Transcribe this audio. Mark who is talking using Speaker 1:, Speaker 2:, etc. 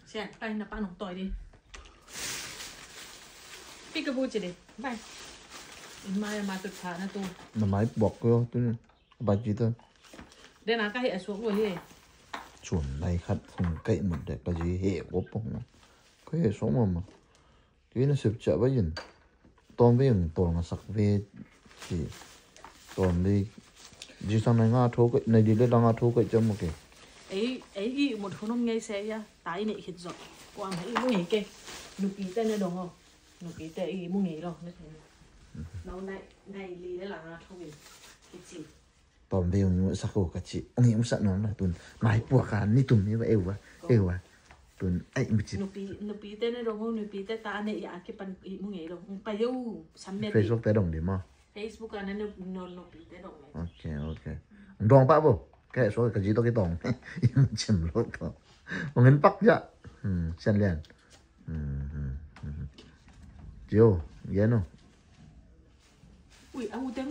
Speaker 1: Xem, đây là bạn nóng tỏi đi. Cái bùi chỉ đi, bay. Mai mà tự thả nó tu.
Speaker 2: Nó máy bọc cơ, tôi bà chỉ thôi.
Speaker 1: Đây là cái hệ xuống rồi đi.
Speaker 2: Chuẩn này khát không cậy một đẹp bà chỉ hệ bọc bóng. Cái hệ xuống mà. Cái nó sụp chợ bây giờ. Tôm với những tôm nó sắc về chỉ tôm đi. Chỉ sang này ngã thô cái này đi lên ngã thô cái cho một cái.
Speaker 1: Ấy một hôm hôm ngay xe ya, tái này hết rồi. Qua mấy mua nghề kê. Nụ ký tên này đúng không? Nụ ký tên mua nghề rồi. Đâu này lì đấy là thôi cái gì?
Speaker 2: Tôm về những sắc của cái chị. Ông em sợ nó là tuần máy buộc cả ni tùm như vậy yêu à. Tuần ấy một chị.
Speaker 1: Nụ ký tên này đúng không? Nụ ký tên ta này ya cái phần mua nghề rồi. Bây giờ sắm mẹ.
Speaker 2: Facebook tới đồng điểm mà.
Speaker 1: Facebook anh nụ ký tên đồng này.
Speaker 2: Ok. Đồng bác bộ. Cái số cái gì đó cái đồng. Em chìm lốt thôi. Ông ấy bắt dạ. Xem liền. Chiều, ghé nó.
Speaker 1: Ui, ông tiếng